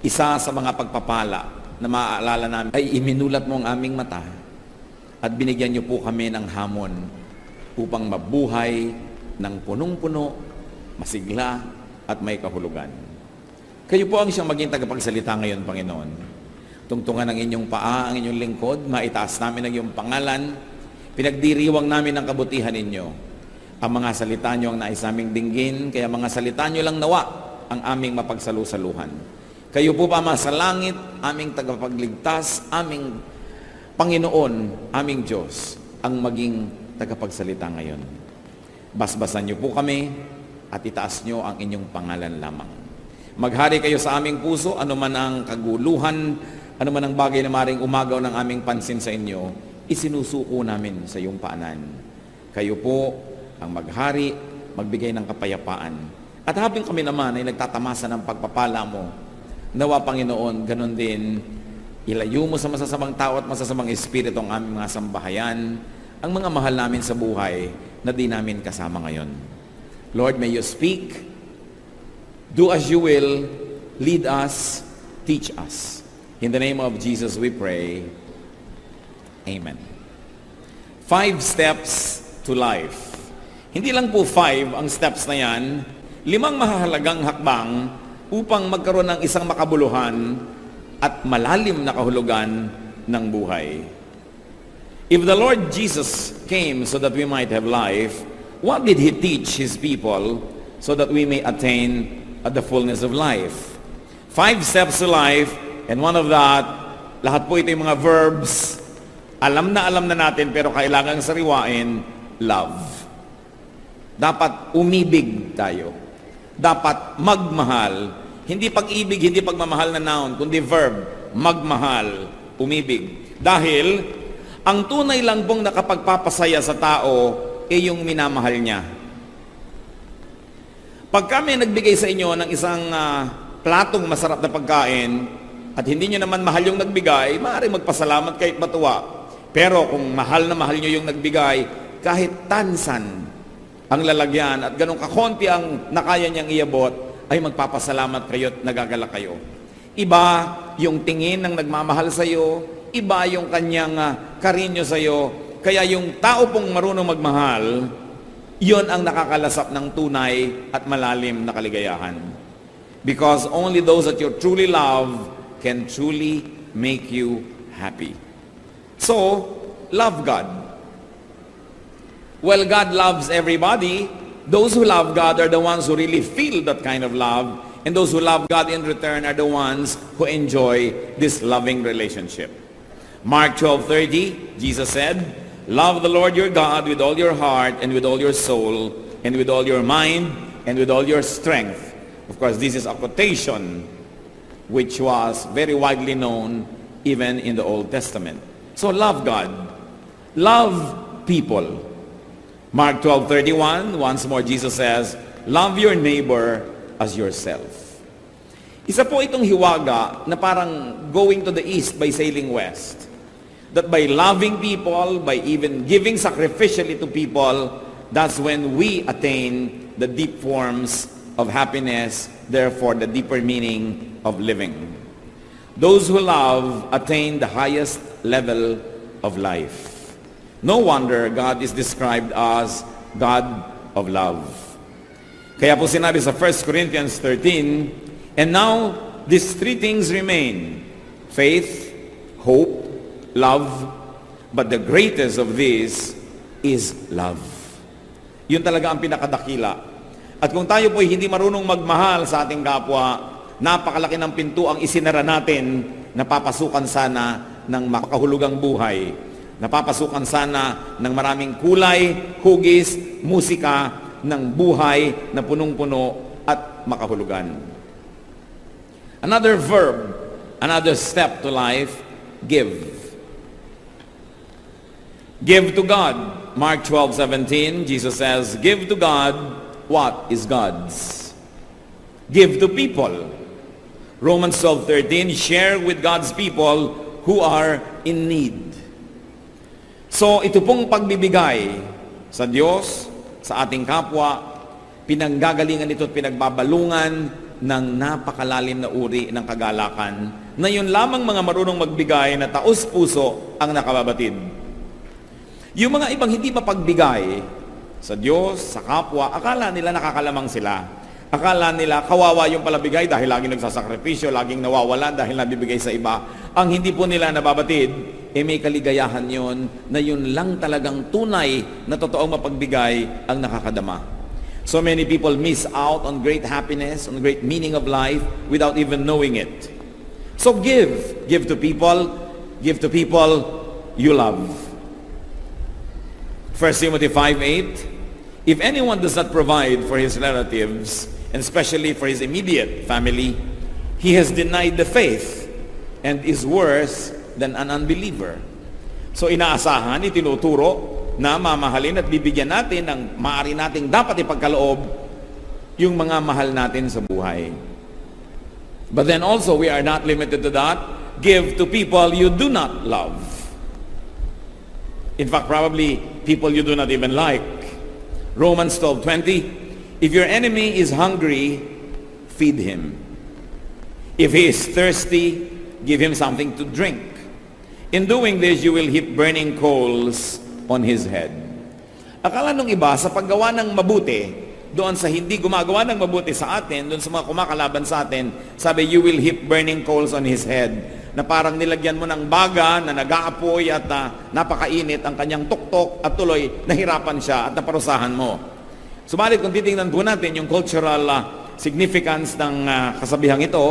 Isa sa mga pagpapala na maaalala namin ay iminulat mo ang aming mata at binigyan niyo po kami ng hamon upang mabuhay ng punong-puno, masigla at may kahulugan. Kayo po ang siyang maging tagapagsalita ngayon, Panginoon. Tungtungan ng inyong paa, ang inyong lingkod, maitaas namin ang iyong pangalan, pinagdiriwang namin ang kabutihan ninyo. Ang mga salita niyo ang nais naming dinggin, kaya mga salita niyo lang nawa ang aming mapagsalusaluhan. Kayo po pa sa langit, aming tagapagligtas, aming Panginoon, aming Diyos, ang maging tagapagsalita ngayon. Basbasan niyo po kami at itaas niyo ang inyong pangalan lamang. Maghari kayo sa aming puso, anuman ang kaguluhan, anuman ang bagay na maring umagaw ng aming pansin sa inyo, isinusuko namin sa iyong paanan. Kayo po ang maghari, magbigay ng kapayapaan. At habang kami naman ay nagtatamasa ng pagpapala mo, nawa Panginoon, ganun din, ilayo mo sa masasamang tao at masasamang espiritu ang aming mga sambahayan, ang mga mahal namin sa buhay na di namin kasama ngayon. Lord, may you speak, do as you will, lead us, teach us. In the name of Jesus we pray. Amen. 5 steps to life. Hindi lang po 5 ang steps na yan, 5 mahahalagang hakbang upang magkaroon ng isang makabuluhan at malalim na kahulugan ng buhay. If the Lord Jesus came so that we might have life, what did He teach His people so that we may attain the fullness of life? 5 steps to life, and one of that, lahat po ito yung mga verbs, alam na natin pero kailangang sariwain, love. Dapat umibig tayo. Dapat magmahal. Hindi pag-ibig, hindi pagmamahal na noun, kundi verb, magmahal, umibig. Dahil, ang tunay lang pong nakapagpapasaya sa tao ay yung minamahal niya. Pag kami nagbigay sa inyo ng isang platong masarap na pagkain at hindi nyo naman mahal yung nagbigay, maaaring magpasalamat kahit matuwa. Pero kung mahal na mahal nyo yung nagbigay, kahit tansan ang lalagyan at ganun kakonti ang nakaya niyang iabot, ay magpapasalamat kayo at nagagalak kayo. Iba yung tingin ng nagmamahal sa iyo, iba yung kanyang karinyo sa iyo. Kaya yung tao pong marunong magmahal, yon ang nakakalasap ng tunay at malalim na kaligayahan. Because only those that you truly love can truly make you happy. So, love God. Well, God loves everybody. Those who love God are the ones who really feel that kind of love, and those who love God in return are the ones who enjoy this loving relationship. Mark 12:30, Jesus said, "Love the Lord your God with all your heart and with all your soul and with all your mind and with all your strength." Of course, this is a quotation which was very widely known even in the Old Testament. So love God. Love people. Mark 12:31, once more Jesus says, "Love your neighbor as yourself." Isa po itong hiwaga na parang going to the east by sailing west. That by loving people, by even giving sacrificially to people, that's when we attain the deep forms of happiness, therefore the deeper meaning of living. Those who love attain the highest level of life. No wonder God is described as God of love. Kaya po sinabi sa 1 Corinthians 13, "And now these 3 things remain, faith, hope, love, but the greatest of these is love." Yun talaga ang pinakadakila. At kung tayo po hindi marunong magmahal sa ating kapwa, napakalaki ng pinto ang isinara natin, napapasukan sana ng makahulugang buhay. Napapasukan sana ng maraming kulay, hugis, musika, ng buhay na punong-puno at makahulugan. Another verb, another step to life, give. Give to God. Mark 12:17, Jesus says, "Give to God what is God's." Give to people. Romans 12:13, share with God's people who are in need. So ito pong pagbibigay sa Diyos, sa ating kapwa, pinanggagalingan ito at pinagbabalungan ng napakalalim na uri ng kagalakan na yun lamang mga marunong magbigay na taos-puso ang nakababatid. Yung mga ibang hindi mapagbigay sa Diyos, sa kapwa, akala nila nakakalamang sila. Akala nila kawawa yung palabigay dahil laging nagsasakripisyo, laging nawawalan dahil nabibigay sa iba. Ang hindi po nila nababatid, may kaligayahan yon na yun lang talagang tunay na totoong mapagbigay ang nakakadama. So many people miss out on great happiness, on great meaning of life without even knowing it. So give to people you love. 1 Timothy 5:8, if anyone does not provide for his relatives, and especially for his immediate family, he has denied the faith and is worse than an unbeliever. So inaasahan, itinuturo na mamahalin at bibigyan natin ng maaari nating dapat ipagkaloob yung mga mahal natin sa buhay. But then also, we are not limited to that. Give to people you do not love. In fact, probably people you do not even like. Romans 12:20, if your enemy is hungry, feed him. If he is thirsty, give him something to drink. In doing this, you will heap burning coals on his head. Akala nung iba, sa paggawa ng mabuti, doon sa hindi gumagawa ng mabuti sa atin, doon sa mga kumakalaban sa atin, sabi, you will heap burning coals on his head. Na parang nilagyan mo ng baga na nag-aapoy at napakainit ang kanyang tuktok at tuloy nahirapan siya at naparusahan mo. Subalit kung titingnan po natin yung cultural significance ng kasabihang ito,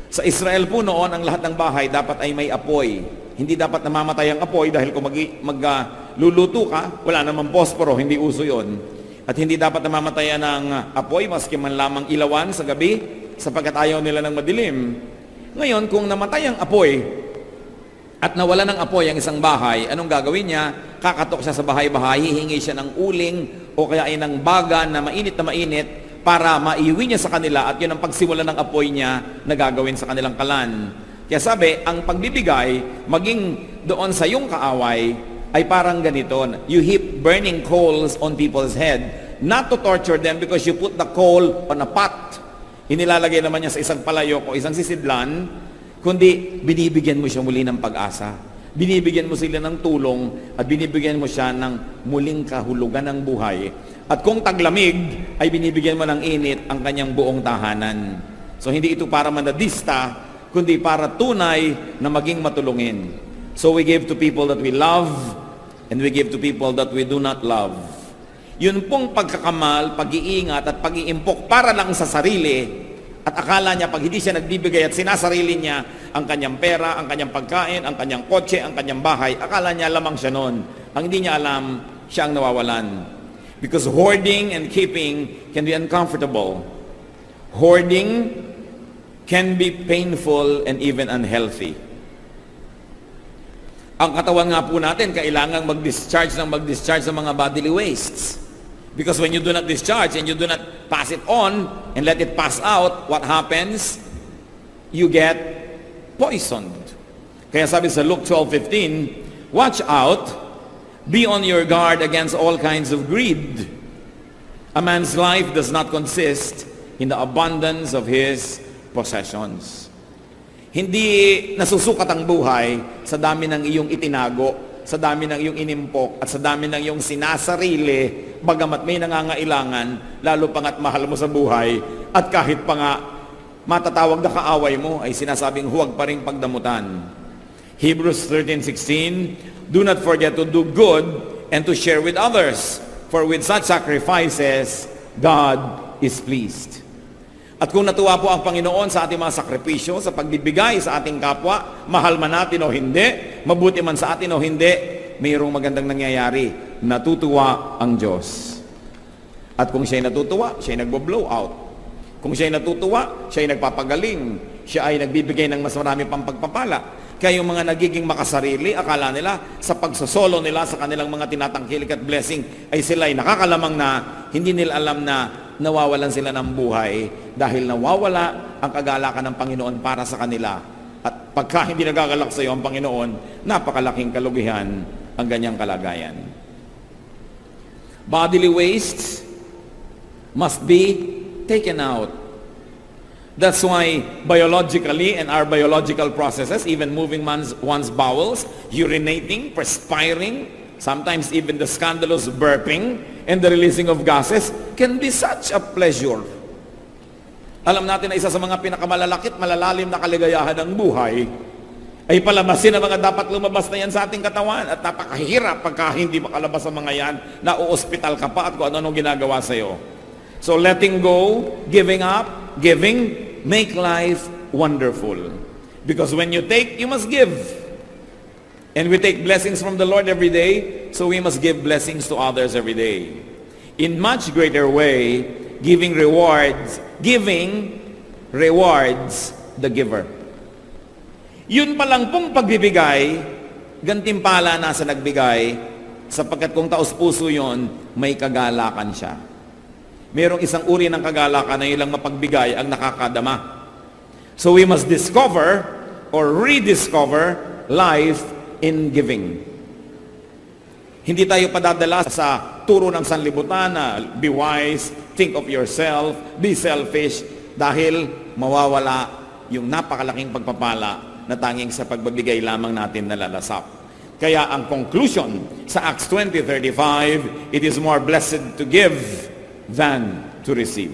sa Israel po noon ang lahat ng bahay dapat ay may apoy. Hindi dapat namamatay ang apoy dahil kung magluluto ka, wala namang posporo, hindi uso yon. At hindi dapat namamatayan ng apoy maski man lamang ilawan sa gabi sapagkat ayaw nila ng madilim. Ngayon, kung namatay ang apoy at nawala ng apoy ang isang bahay, anong gagawin niya? Kakatok siya sa bahay-bahay, hihingi siya ng uling o kaya ay ng baga na mainit para maiuwi niya sa kanila at yun ang pagsimula ng apoy niya na gagawin sa kanilang kalan. Kaya sabi, ang pagbibigay, maging doon sa iyong kaaway, ay parang ganito. You heap burning coals on people's head, not to torture them because you put the coal on a pot. Inilalagay naman niya sa isang palayok o isang sisidlan, kundi binibigyan mo siya muli ng pag-asa. Binibigyan mo sila ng tulong at binibigyan mo siya ng muling kahulugan ng buhay. At kung taglamig, ay binibigyan mo ng init ang kanyang buong tahanan. So hindi ito para manadista, kundi para tunay na maging matulungin. So we give to people that we love and we give to people that we do not love. Yun pong pagkakamal, pag-iingat at pag-iimpok para lang sa sarili at akala niya pag hindi siya nagbibigay at sinasarili niya ang kanyang pera, ang kanyang pagkain, ang kanyang kotse, ang kanyang bahay, akala niya lamang siya noon. Ang hindi niya alam, siya ang nawawalan. Because hoarding and keeping can be uncomfortable. Hoarding can be painful and even unhealthy. Ang katawan nga po natin, kailangang mag-discharge ng mga bodily wastes. Because when you do not discharge and you do not pass it on and let it pass out, what happens? You get poisoned. Kaya sabi sa Luke 12:15, watch out, be on your guard against all kinds of greed. A man's life does not consist in the abundance of his possessions. Hindi nasusukat ang buhay sa dami ng iyong itinago, sa dami ng iyong inimpok, at sa dami ng iyong sinasarili, bagamat may nangangailangan, lalo pangat mahal mo sa buhay, at kahit pa nga matatawag na kaaway mo, ay sinasabing huwag pa rin pagdamutan. Hebrews 13:16, do not forget to do good and to share with others, for with such sacrifices, God is pleased. At kung natuwa po ang Panginoon sa ating mga sakripisyo, sa pagbibigay sa ating kapwa, mahal man natin o hindi, mabuti man sa atin o hindi, mayroong magandang nangyayari. Natutuwa ang Diyos. At kung siya'y natutuwa, siya'y nagbo-blow out. Kung siya'y natutuwa, siya'y nagpapagaling. Siya ay nagbibigay ng mas marami pang pagpapala. Kaya yung mga nagiging makasarili, akala nila sa pagsosolo nila sa kanilang mga tinatangkilik at blessing, ay sila ay nakakalamang na hindi nila alam na nawawalan sila ng buhay dahil nawawala ang kagalakan ng Panginoon para sa kanila. At pagka hindi nagagalak sa iyo ang Panginoon, napakalaking kalugihan ang ganyang kalagayan. Bodily wastes must be taken out. That's why biologically and our biological processes, even moving one's bowels, urinating, perspiring, sometimes even the scandalous burping and the releasing of gases can be such a pleasure. Alam natin na isa sa mga pinakamalalakit, malalalim na kaligayahan ng buhay ay palamasin ang mga dapat lumabas na yan sa ating katawan. At napakahirap pagka hindi makalabas ang mga yan, na uospital ka pa at kung ano-anong ginagawa sa'yo. So letting go, giving up, giving, make life wonderful. Because when you take, you must give. And we take blessings from the Lord every day, so we must give blessings to others every day. In much greater way, giving rewards the giver. Yun pa lang pong pagbibigay, gantimpala na sa nagbigay, sapagkat kung taos-puso yun, may kagalakan siya. Merong isang uri ng kagalakan na ilang mapagbigay ang nakakadama. So we must discover or rediscover life in giving. Hindi tayo padadala sa turo ng sanlibutan na be wise, think of yourself, be selfish, dahil mawawala yung napakalaking pagpapala na tanging sa pagbibigay lamang natin nalalasap. Kaya ang conclusion sa Acts 20:35, it is more blessed to give than to receive.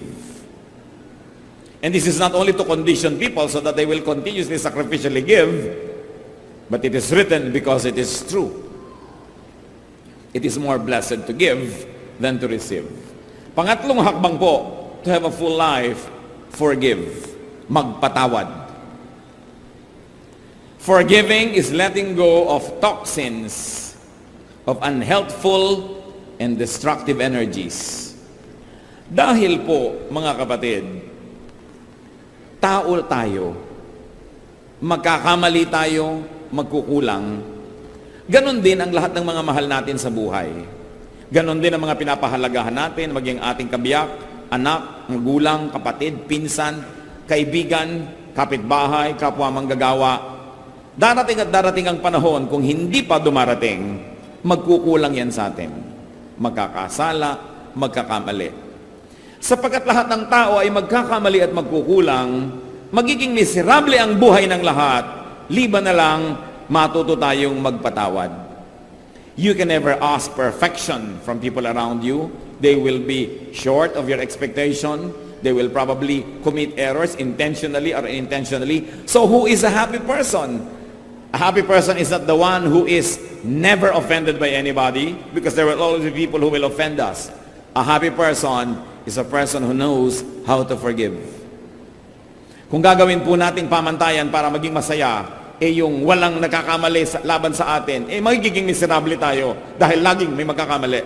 And this is not only to condition people so that they will continuously sacrificially give, but it is written because it is true. It is more blessed to give than to receive. Pangatlong hakbang po, to have a full life, forgive. Magpatawad. Forgiving is letting go of toxins, of unhealthful and destructive energies. Dahil po, mga kapatid, tao tayo, magkakamali tayo, magkukulang. Ganon din ang lahat ng mga mahal natin sa buhay. Ganon din ang mga pinapahalagahan natin, maging ating kabiyak, anak, magulang, kapatid, pinsan, kaibigan, kapitbahay, kapwa manggagawa. Darating at darating ang panahon, kung hindi pa dumarating, magkukulang yan sa atin. Magkakasala, magkakamali. Sapagkat lahat ng tao ay magkakamali at magkukulang, magiging miserable ang buhay ng lahat, liban na lang matuto tayong magpatawad. You can never ask perfection from people around you. They will be short of your expectation. They will probably commit errors intentionally or unintentionally. So who is a happy person? A happy person is not the one who is never offended by anybody, because there will always be people who will offend us. A happy person is a person who knows how to forgive. Kung gagawin po nating pamantayan para maging masaya, yung walang nakakamali laban sa atin, magiging miserable tayo dahil laging may magkakamali.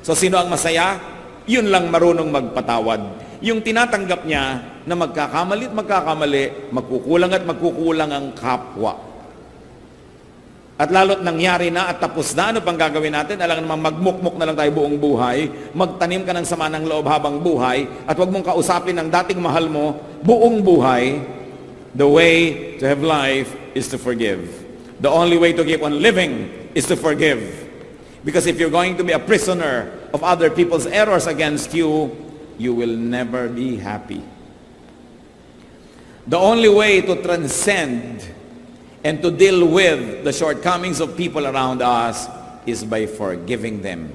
So sino ang masaya? Yun lang marunong magpatawad. Yung tinatanggap niya na magkakamali at magkakamali, magkukulang ang kapwa. At lalo't nangyari na at tapos na, ano pang gagawin natin? Alam naman, magmukmuk na lang tayo buong buhay, magtanim ka ng sama ng loob habang buhay, at huwag mong kausapin ng dating mahal mo buong buhay. The way to have life is to forgive. The only way to keep on living is to forgive. Because if you're going to be a prisoner of other people's errors against you, you will never be happy. The only way to transcend and to deal with the shortcomings of people around us is by forgiving them.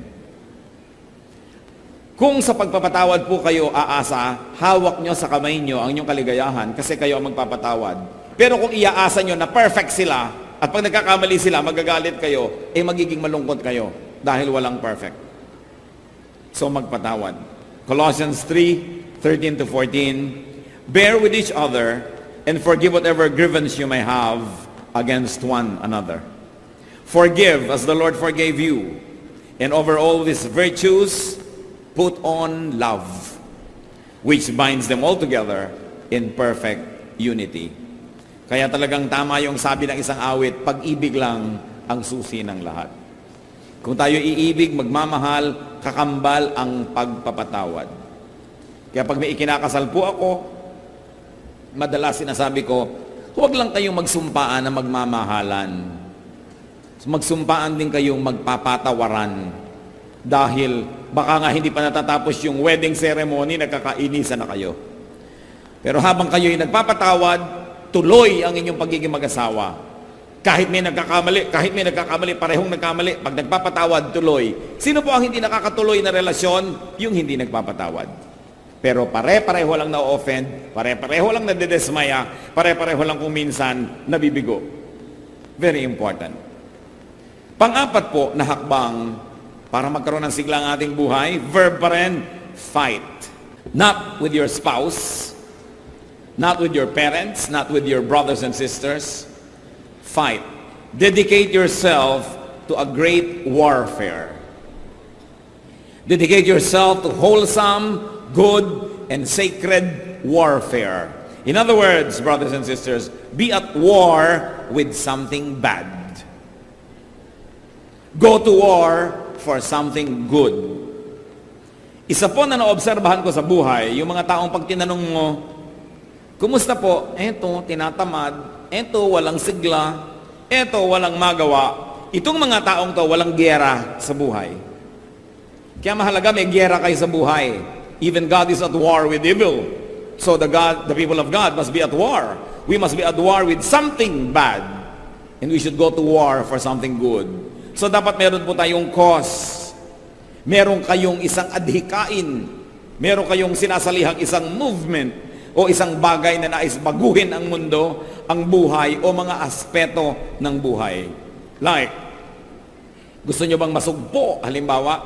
Kung sa pagpapatawad po kayo aasa, hawak nyo sa kamay nyo ang inyong kaligayahan kasi kayo ang magpapatawad. Pero kung iaasa nyo na perfect sila at pag nagkakamali sila, magagalit kayo, magiging malungkot kayo dahil walang perfect. So magpatawad. Colossians 3:13-14, bear with each other and forgive whatever grievance you may have against one another. Forgive as the Lord forgave you. And over all these virtues, put on love, which binds them all together in perfect unity. Kaya talagang tama yung sabi ng isang awit, pag-ibig lang ang susi ng lahat. Kung tayo iibig, magmamahal, kakambal ang pagpapatawad. Kaya pag may ikinakasal po ako, madalas sinasabi ko, huwag lang kayong magsumpaan na magmamahalan. Magsumpaan din kayong magpapatawaran. Dahil baka nga hindi pa natatapos yung wedding ceremony, nagkakainisan na kayo. Pero habang kayo'y nagpapatawad, tuloy ang inyong pagiging mag-asawa. Kahit may nagkakamali, parehong nagkamali, pag nagpapatawad, tuloy. Sino po ang hindi nakakatuloy na relasyon? Yung hindi nagpapatawad. Pero pare-pareho lang na-offend, pare-pareho lang nadedesmaya, pare-pareho lang kung minsan nabibigo. Very important. Pang-apat po na hakbang para magkaroon ng sigla ang ating buhay, verb pa rin, fight. Not with your spouse, not with your parents, not with your brothers and sisters. Fight. Dedicate yourself to a great warfare. Dedicate yourself to wholesome, good, and sacred warfare. In other words, brothers and sisters, be at war with something bad. Go to war for something good. Isa po na naobserbahan ko sa buhay, yung mga taong pag tinanong mo, kumusta po? Eto, tinatamad. Eto, walang sigla. Eto, walang magawa. Itong mga taong to, walang giyera sa buhay. Kaya mahalaga, may giyera kayo sa buhay. Even God is at war with evil. So the people of God must be at war. We must be at war with something bad. And we should go to war for something good. So dapat meron po tayong cause. Meron kayong isang adhikain. Meron kayong sinasalihang isang movement o isang bagay na nais baguhin ang mundo, ang buhay, o mga aspeto ng buhay. Like, gusto nyo bang masugpo? Halimbawa,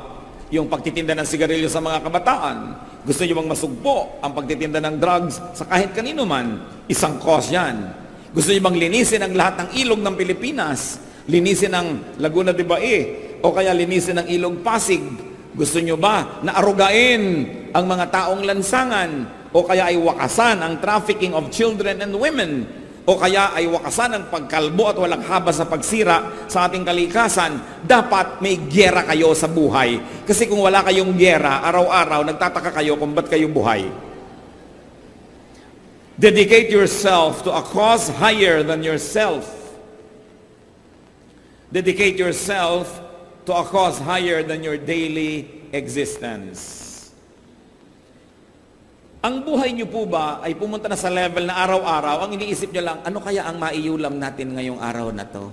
yung pagtitinda ng sigarilyo sa mga kabataan. Gusto nyo bang masugpo ang pagtitinda ng drugs sa kahit kanino man? Isang cause yan. Gusto nyo bang linisin ang lahat ng ilog ng Pilipinas? Linisin ang Laguna de Bae? O kaya linisin ang ilog Pasig? Gusto nyo ba na arugain ang mga taong lansangan? O kaya ay wakasan ang trafficking of children and women? O kaya ay wakasan ang pagkalbo at walang haba sa pagsira sa ating kalikasan? Dapat may giyera kayo sa buhay. Kasi kung wala kayong giyera, araw-araw nagtataka kayo kung ba't kayo buhay. Dedicate yourself to a cause higher than yourself. Dedicate yourself to a cause higher than your daily existence. Ang buhay niyo po ba ay pumunta na sa level na araw-araw, ang iniisip niyo lang, ano kaya ang maiulam natin ngayong araw na to?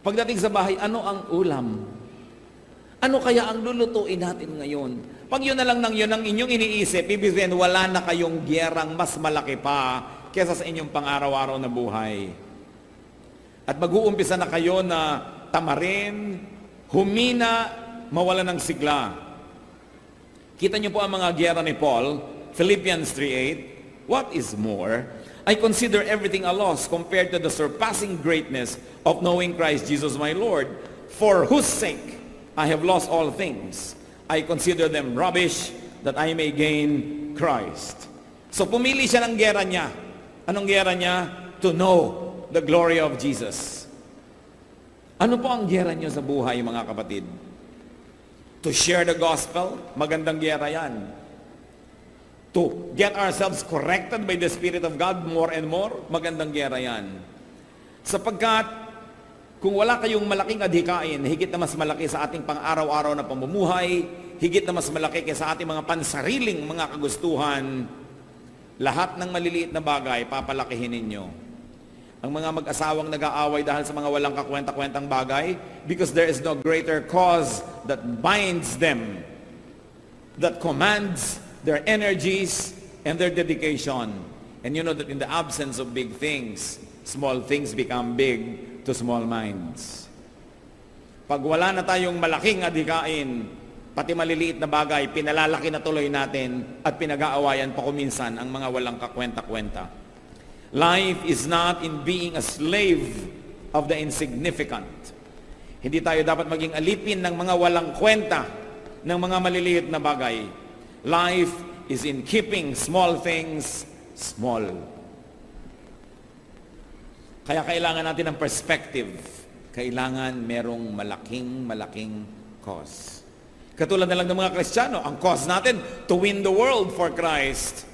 Pagdating sa bahay, ano ang ulam? Ano kaya ang lulutuin natin ngayon? Pag yun na lang ng yun ang inyong iniisip, ibig sabihin wala na kayong giyerang mas malaki pa kesa sa inyong pang-araw-araw na buhay. At mag-uumpisa na kayo na tamarin, humina, mawala ng sigla. Kita niyo po ang mga giyera ni Paul, Philippians 3:8. What is more, I consider everything a loss compared to the surpassing greatness of knowing Christ Jesus my Lord, for whose sake I have lost all things. I consider them rubbish that I may gain Christ. So pumili siya ng giyera niya. Anong giyera niya? To know the glory of Jesus. Ano po ang giyera niyo sa buhay, mga kapatid? To share the gospel, magandang giyera yan. To get ourselves corrected by the Spirit of God more and more, magandang giyera yan. Sapagkat, kung wala kayong malaking adhikain, higit na mas malaki sa ating pang-araw-araw na pamumuhay, higit na mas malaki kaysa ating mga pansariling mga kagustuhan, lahat ng maliliit na bagay, papalakihin ninyo. Ang mga mag-asawang nag-aaway dahil sa mga walang kakwenta-kwentang bagay, because there is no greater cause that binds them, that commands their energies and their dedication. And you know that in the absence of big things, small things become big to small minds. Pag wala na tayong malaking adhikain, pati maliliit na bagay, pinalalaki na tuloy natin at pinag-aawayan pa kuminsan ang mga walang kakwenta-kwenta. Life is not in being a slave of the insignificant. Hindi tayo dapat maging alipin ng mga walang kwenta, ng mga maliliit na bagay. Life is in keeping small things small. Kaya kailangan natin ng perspective. Kailangan merong malaking cause. Katulad na lang ng mga Kristiyano, ang cause natin, to win the world for Christ.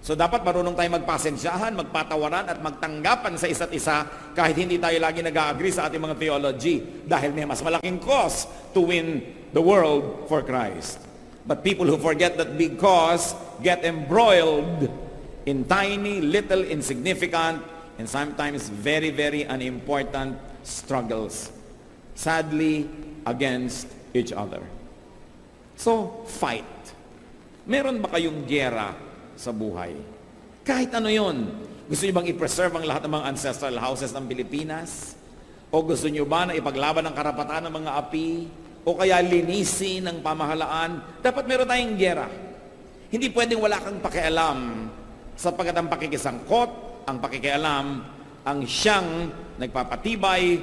So dapat marunong tayo magpasensyahan, magpatawaran at magtanggapan sa isa't isa kahit hindi tayo lagi nag-agree sa ating mga theology dahil may mas malaking cause to win the world for Christ. But people who forget that big cause get embroiled in tiny, little, insignificant, and sometimes very, very unimportant struggles. Sadly, against each other. So, fight. Meron ba kayong giyera sa buhay? Kahit ano yon. Gusto niyo bang i-preserve ang lahat ng mga ancestral houses ng Pilipinas? O gusto niyo ba na ipaglaban ang karapatan ng mga api? O kaya linisin ng pamahalaan? Dapat meron tayong giyera. Hindi pwedeng wala kang pakialam sapagkat ang pakikisangkot, ang pakikialam, ang siyang nagpapatibay,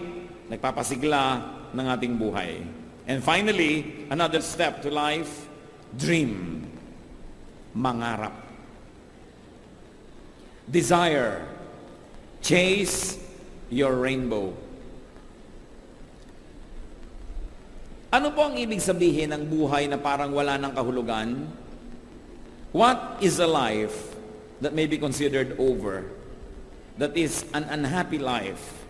nagpapasigla ng ating buhay. And finally, another step to life, dream. Mangarap. Desire. Chase your rainbow. Ano po ang ibig sabihin ng buhay na parang wala ng kahulugan? What is a life that may be considered over? That is an unhappy life.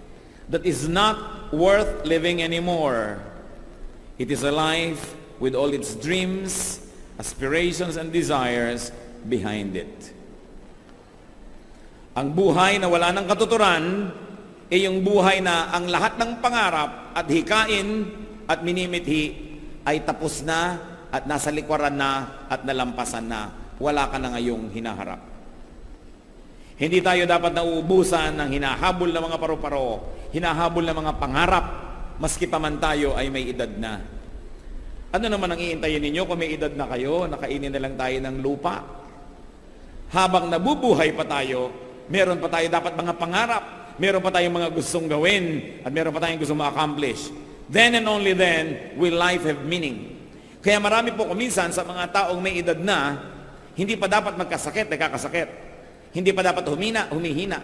That is not worth living anymore. It is a life with all its dreams, aspirations, and desires behind it. Ang buhay na wala ng katuturan ay yung buhay na ang lahat ng pangarap at hikain at minimithi ay tapos na at nasa likuran na at nalampasan na. Wala ka na ngayong hinaharap. Hindi tayo dapat nauubusan ng hinahabol ng mga paru-paro, hinahabol ng mga pangarap, maski pa man tayo ay may edad na. Ano naman ang iintayin ninyo kung may edad na kayo, nakainin na lang tayo ng lupa? Habang nabubuhay pa tayo, meron pa tayo dapat mga pangarap, meron pa tayong mga gustong gawin, at meron pa tayong gustong ma-accomplish. Then and only then will life have meaning. Kaya marami po kuminsan sa mga taong may edad na, hindi pa dapat magkasakit, nagkakasakit. Hindi pa dapat humihina.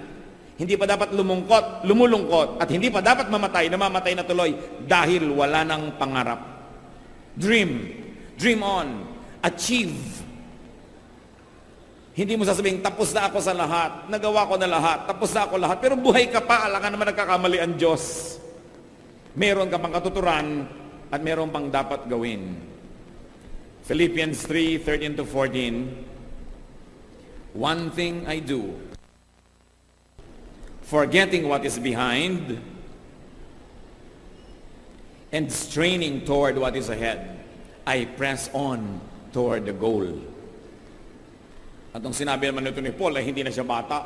Hindi pa dapat lumulungkot. At hindi pa dapat namamatay na tuloy dahil wala ng pangarap. Dream. Dream on. Achieve. Hindi mo sasabihin, tapos na ako sa lahat. Nagawa ko na lahat. Tapos na ako lahat. Pero buhay ka pa, alam ka naman nagkakamali ang Diyos. Meron ka pang katuturan at meron pang dapat gawin. Philippians 3:13-14. One thing I do, forgetting what is behind and straining toward what is ahead, I press on toward the goal. At ang sinabi naman nito ni Paul ay hindi na siya bata.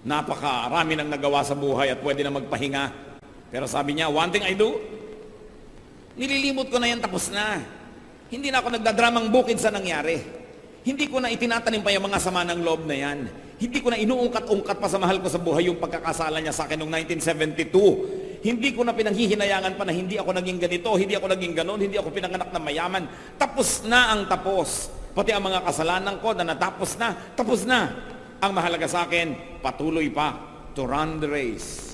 Napakarami nang nagawa sa buhay at pwede na magpahinga. Pero sabi niya, one thing I do, nililimot ko na yan, tapos na. Hindi na ako nagdadramang bukid sa nangyari. Hindi ko na itinatanim pa yung mga sama ng loob na yan. Hindi ko na inuungkat-ungkat pa sa mahal ko sa buhay yung pagkakasala niya sa akin noong 1972. Hindi ko na pinanghihinayangan pa na hindi ako naging ganito, hindi ako naging ganon, hindi ako pinanganak na mayaman. Tapos na ang tapos. Pati ang mga kasalanan ko na natapos na, tapos na. Ang mahalaga sa akin, patuloy pa to run the race.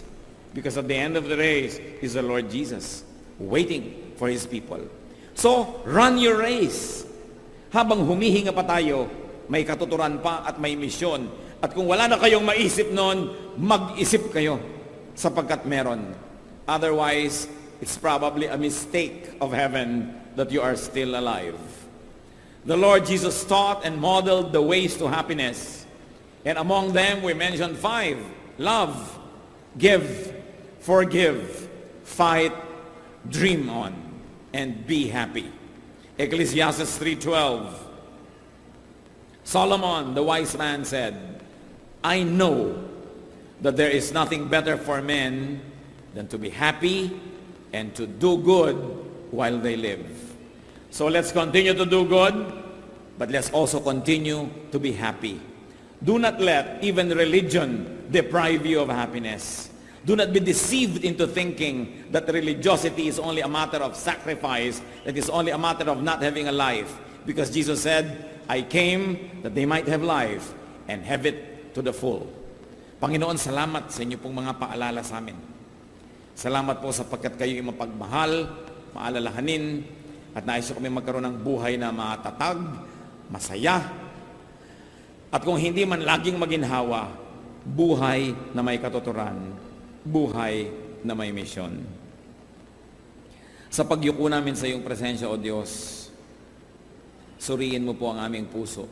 Because at the end of the race is the Lord Jesus waiting for His people. So, run your race. Habang humihinga pa tayo, may katuturan pa at may misyon. At kung wala na kayong maisip noon, mag-isip kayo sapagkat meron. Otherwise, it's probably a mistake of heaven that you are still alive. The Lord Jesus taught and modeled the ways to happiness. And among them, we mentioned 5. Love, give, forgive, fight, dream on, and be happy. Ecclesiastes 3:12. Solomon, the wise man, said, I know that there is nothing better for men than to be happy and to do good while they live. So let's continue to do good, but let's also continue to be happy. Do not let even religion deprive you of happiness. Do not be deceived into thinking that religiosity is only a matter of sacrifice, that is only a matter of not having a life. Because Jesus said, I came that they might have life and have it to the full. Panginoon, salamat sa inyo pong mga paalala sa amin. Salamat po sapagkat kayo yung mapagmahal, maalalahanin, at nais ko kami magkaroon ng buhay na matatag, masaya, at kung hindi man laging maginhawa, buhay na may katuturan, buhay na may misyon. Sa pagyuko namin sa iyong presensya, O Diyos, Suriin mo po ang aming puso.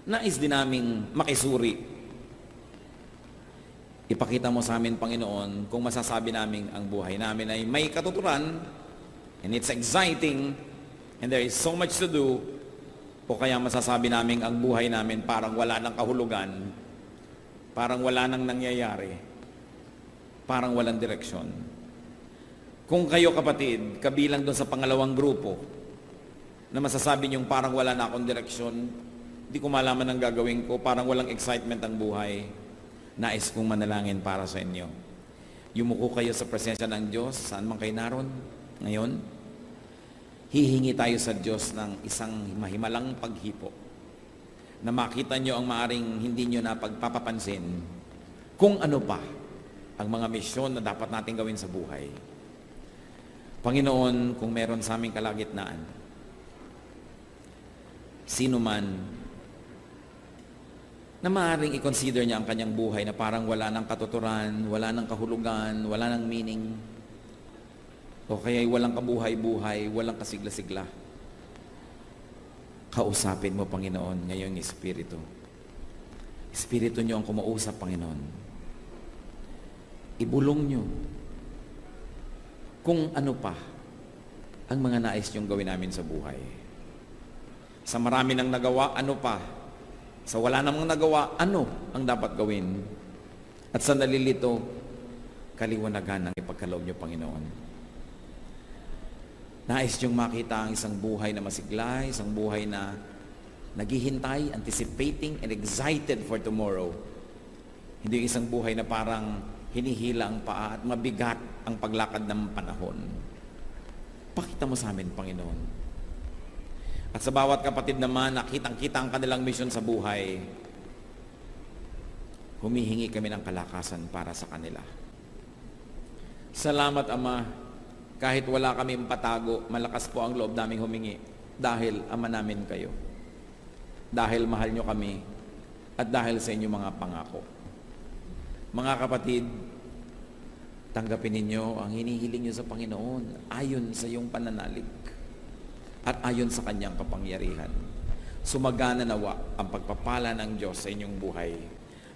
Nais din naming makisuri. Ipakita mo sa amin, Panginoon, kung masasabi namin ang buhay namin ay may katuturan, and it's exciting, and there is so much to do, o kaya masasabi namin ang buhay namin parang wala ng kahulugan, parang wala nang nangyayari, parang walang direksyon. Kung kayo, kapatid, kabilang doon sa pangalawang grupo, na masasabi niyong parang wala na akong direksyon, hindi ko malaman ang gagawin ko, parang walang excitement ang buhay, nais kong manalangin para sa inyo. Yumuko kayo sa presensya ng Diyos, saan man kayo naroon ngayon. Hihingi tayo sa Diyos ng isang mahimalang paghipo, na makita nyo ang maaring hindi nyo na pagpapapansin kung ano pa ang mga misyon na dapat natin gawin sa buhay. Panginoon, kung meron sa aming kalagitnaan, sino man na maaaring i-consider niya ang kanyang buhay na parang wala ng katuturan, wala ng kahulugan, wala ng meaning, o kaya walang kabuhay-buhay, walang kasigla-sigla. Kausapin mo, Panginoon, ngayong Espiritu. Espiritu niyo ang kumausap, Panginoon. Ibulong niyo kung ano pa ang mga nais niyong gawin namin sa buhay. Sa marami nang nagawa, ano pa? Sa wala namang nagawa, ano ang dapat gawin? At sa nalilito, kaliwanagan ang ipagkaloob niyo, Panginoon. Nais niyong makita ang isang buhay na masigla, isang buhay na naghihintay, anticipating, and excited for tomorrow. Hindi isang buhay na parang hinihila ang paa at mabigat ang paglakad ng panahon. Pakita mo sa amin, Panginoon. At sa bawat kapatid naman, nakitang-kita ang kanilang misyon sa buhay, humihingi kami ng kalakasan para sa kanila. Salamat, Ama, kahit wala kami patago, malakas po ang loob naming humingi dahil Ama namin kayo. Dahil mahal nyo kami at dahil sa inyong mga pangako. Mga kapatid, tanggapin ninyo ang hinihiling nyo sa Panginoon ayon sa iyong pananalig at ayon sa kanyang kapangyarihan. Sumagana nawa ang pagpapala ng Diyos sa inyong buhay.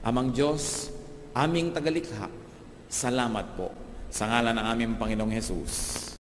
Amang Diyos, aming tagalikha, salamat po sa ngalan ng aming Panginoong Hesus.